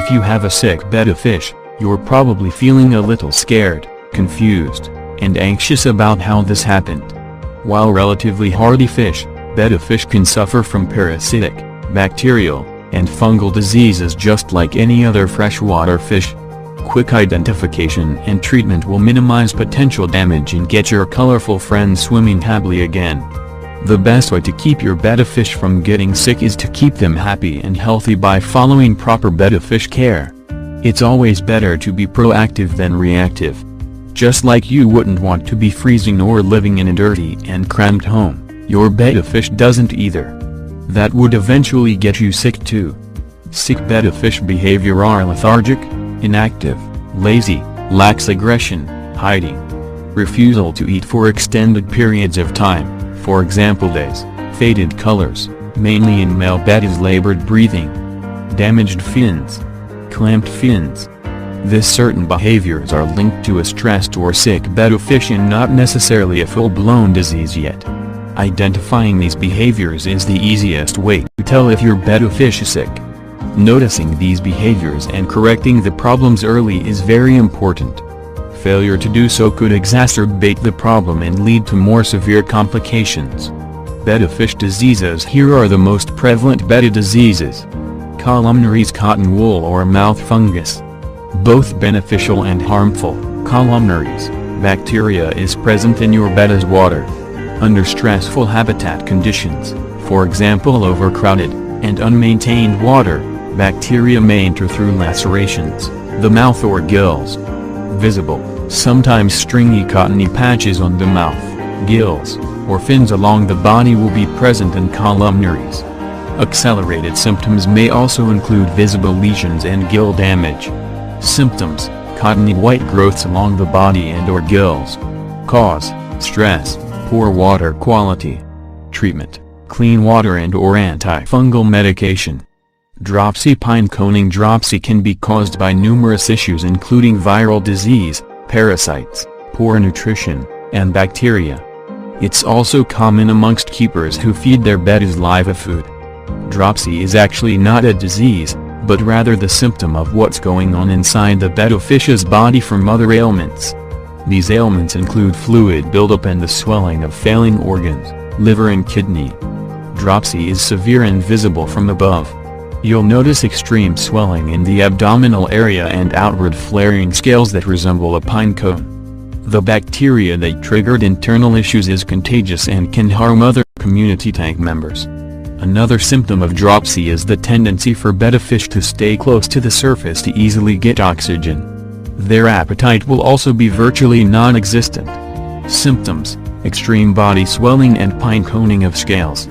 If you have a sick betta fish, you're probably feeling a little scared, confused, and anxious about how this happened. While relatively hardy fish, betta fish can suffer from parasitic, bacterial, and fungal diseases just like any other freshwater fish. Quick identification and treatment will minimize potential damage and get your colorful friends swimming happily again. The best way to keep your betta fish from getting sick is to keep them happy and healthy by following proper betta fish care. It's always better to be proactive than reactive. Just like you wouldn't want to be freezing or living in a dirty and cramped home, your betta fish doesn't either. That would eventually get you sick too. Sick betta fish behavior are lethargic, inactive, lazy, lacks aggression, hiding, refusal to eat for extended periods of time, for example days, faded colors, mainly in male bettas, labored breathing, damaged fins, clamped fins. This certain behaviors are linked to a stressed or sick betta fish and not necessarily a full-blown disease yet. Identifying these behaviors is the easiest way to tell if your betta fish is sick. Noticing these behaviors and correcting the problems early is very important. Failure to do so could exacerbate the problem and lead to more severe complications. Betta fish diseases. Here are the most prevalent betta diseases. Columnaries, cotton wool or mouth fungus. Both beneficial and harmful. Columnaries, bacteria is present in your betta's water. Under stressful habitat conditions, for example overcrowded and unmaintained water, bacteria may enter through lacerations, the mouth or gills. Visible, sometimes stringy cottony patches on the mouth, gills, or fins along the body will be present in columnaries. Accelerated symptoms may also include visible lesions and gill damage. Symptoms: cottony white growths along the body and or gills. Cause: stress, poor water quality. Treatment: clean water and or antifungal medication. Dropsy. Pine coning dropsy can be caused by numerous issues including viral disease, parasites, poor nutrition, and bacteria. It's also common amongst keepers who feed their bettas live food. Dropsy is actually not a disease, but rather the symptom of what's going on inside the betta fish's body from other ailments. These ailments include fluid buildup and the swelling of failing organs, liver and kidney. Dropsy is severe and visible from above. You'll notice extreme swelling in the abdominal area and outward flaring scales that resemble a pine cone. The bacteria that triggered internal issues is contagious and can harm other community tank members. Another symptom of dropsy is the tendency for betta fish to stay close to the surface to easily get oxygen. Their appetite will also be virtually non-existent. Symptoms: extreme body swelling and pine coning of scales.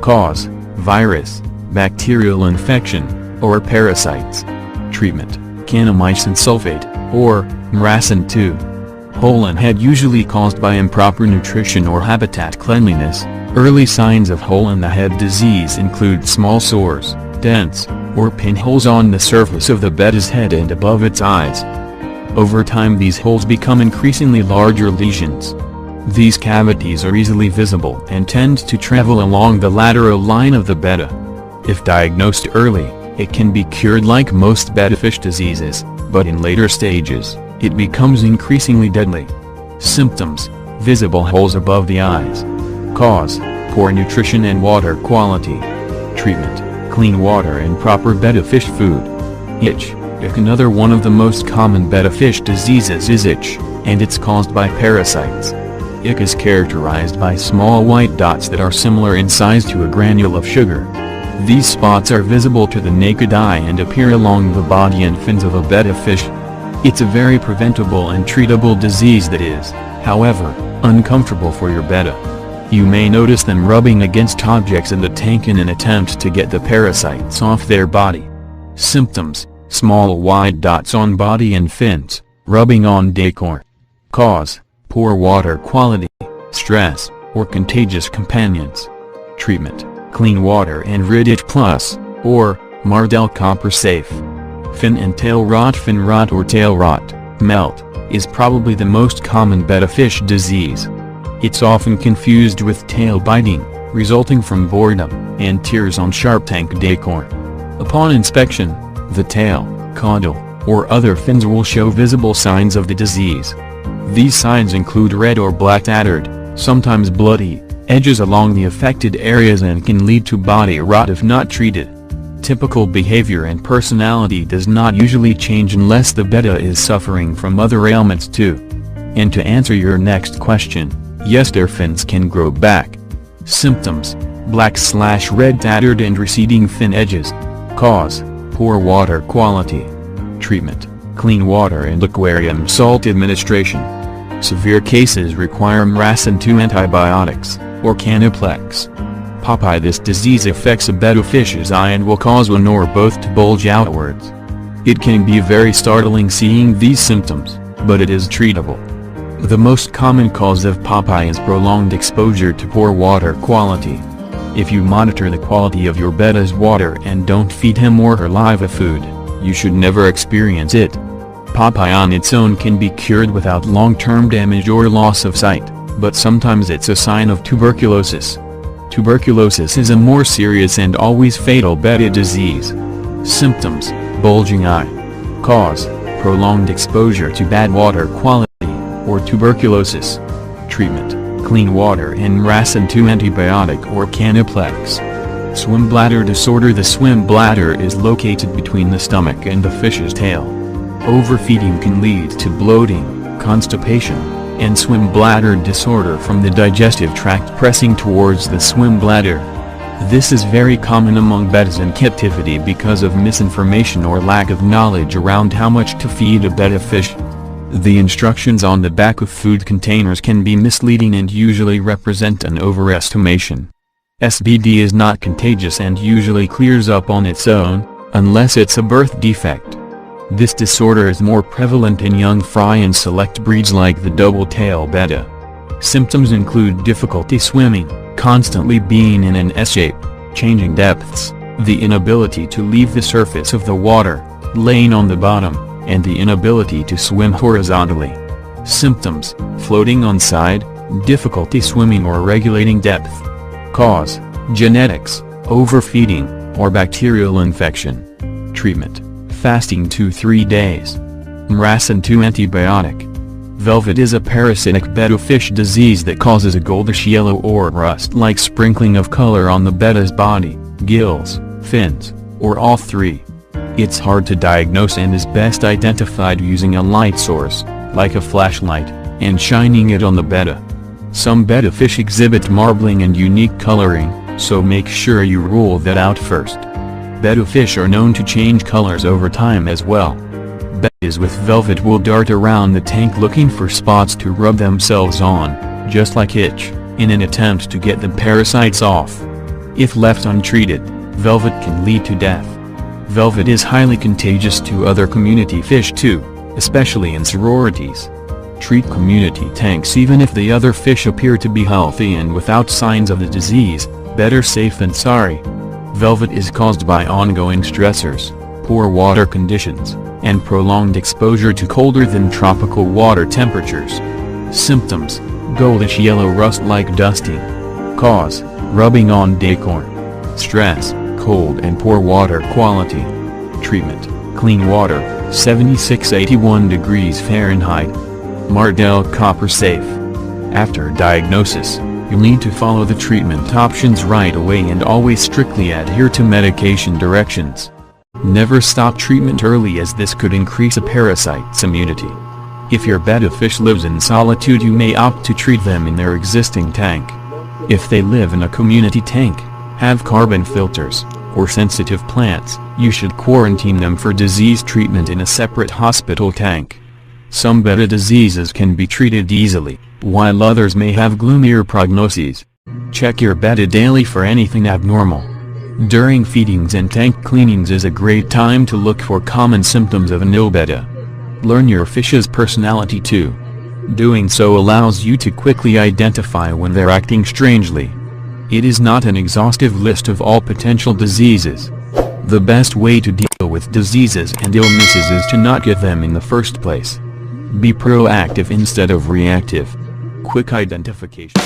Cause: virus, bacterial infection, or parasites. Treatment: kanamycin sulfate, or myrcin 2. Hole in head usually caused by improper nutrition or habitat cleanliness. Early signs of hole in the head disease include small sores, dents, or pinholes on the surface of the betta's head and above its eyes. Over time these holes become increasingly larger lesions. These cavities are easily visible and tend to travel along the lateral line of the betta. If diagnosed early, it can be cured like most betta fish diseases, but in later stages, it becomes increasingly deadly. Symptoms: visible holes above the eyes. Cause: poor nutrition and water quality. Treatment: clean water and proper betta fish food. Itch. Another one of the most common betta fish diseases is itch, and it's caused by parasites. Ick is characterized by small white dots that are similar in size to a granule of sugar. These spots are visible to the naked eye and appear along the body and fins of a betta fish. It's a very preventable and treatable disease that is, however, uncomfortable for your betta. You may notice them rubbing against objects in the tank in an attempt to get the parasites off their body. Symptoms: small white dots on body and fins, rubbing on decor. Cause: poor water quality, stress, or contagious companions. Treatment: clean water and Ridich Plus, or Mardel Copper Safe. Fin and tail rot. Fin rot or tail rot, melt, is probably the most common betta fish disease. It's often confused with tail biting, resulting from boredom and tears on sharp tank decor. Upon inspection, the tail, caudal, or other fins will show visible signs of the disease. These signs include red or black tattered, sometimes bloody, edges along the affected areas and can lead to body rot if not treated. Typical behavior and personality does not usually change unless the Betta is suffering from other ailments too. And to answer your next question, yes, their fins can grow back. Symptoms: black/red tattered and receding fin edges. Cause: poor water quality. Treatment: clean water and aquarium salt administration. Severe cases require MRSA-2 antibiotics, or Canaplex. Popeye: this disease affects a Betta fish's eye and will cause one or both to bulge outwards. It can be very startling seeing these symptoms, but it is treatable. The most common cause of Popeye is prolonged exposure to poor water quality. If you monitor the quality of your Betta's water and don't feed him or her live food, you should never experience it. Popeye on its own can be cured without long-term damage or loss of sight, but sometimes it's a sign of tuberculosis. Tuberculosis is a more serious and always fatal Betta disease. Symptoms: bulging eye. Cause: prolonged exposure to bad water quality, or tuberculosis. Treatment: clean water and MRSA-2 antibiotic or Canaplex. Swim bladder disorder. The swim bladder is located between the stomach and the fish's tail. Overfeeding can lead to bloating, constipation, and swim bladder disorder from the digestive tract pressing towards the swim bladder. This is very common among Bettas in captivity because of misinformation or lack of knowledge around how much to feed a Betta fish. The instructions on the back of food containers can be misleading and usually represent an overestimation. SBD is not contagious and usually clears up on its own, unless it's a birth defect. This disorder is more prevalent in young fry and select breeds like the double-tail Betta. Symptoms include difficulty swimming, constantly being in an S-shape, changing depths, the inability to leave the surface of the water, laying on the bottom, and the inability to swim horizontally. Symptoms: floating on side, difficulty swimming or regulating depth. Cause: genetics, overfeeding, or bacterial infection. Treatment: fasting 2-3 days. MRSA-2 antibiotic. Velvet is a parasitic Betta fish disease that causes a goldish yellow or rust-like sprinkling of color on the Betta's body, gills, fins, or all three. It's hard to diagnose and is best identified using a light source, like a flashlight, and shining it on the Betta. Some Betta fish exhibit marbling and unique coloring, so make sure you rule that out first. Betta fish are known to change colors over time as well. Bettas with velvet will dart around the tank looking for spots to rub themselves on, just like itch, in an attempt to get the parasites off. If left untreated, velvet can lead to death. Velvet is highly contagious to other community fish too, especially in sororities. Treat community tanks even if the other fish appear to be healthy and without signs of the disease. Better safe than sorry. Velvet is caused by ongoing stressors, poor water conditions, and prolonged exposure to colder than tropical water temperatures. Symptoms: goldish yellow rust-like dusting. Cause: rubbing on decor. Stress, cold and poor water quality. Treatment: clean water, 76-81 degrees Fahrenheit. Martel Copper Safe. After diagnosis, you'll need to follow the treatment options right away and always strictly adhere to medication directions. Never stop treatment early as this could increase a parasite's immunity. If your Betta fish lives in solitude, you may opt to treat them in their existing tank. If they live in a community tank, have carbon filters, or sensitive plants, you should quarantine them for disease treatment in a separate hospital tank. Some Betta diseases can be treated easily, while others may have gloomier prognoses. Check your Betta daily for anything abnormal. During feedings and tank cleanings is a great time to look for common symptoms of an ill Betta. Learn your fish's personality too. Doing so allows you to quickly identify when they're acting strangely. It is not an exhaustive list of all potential diseases. The best way to deal with diseases and illnesses is to not get them in the first place. Be proactive instead of reactive. Quick identification.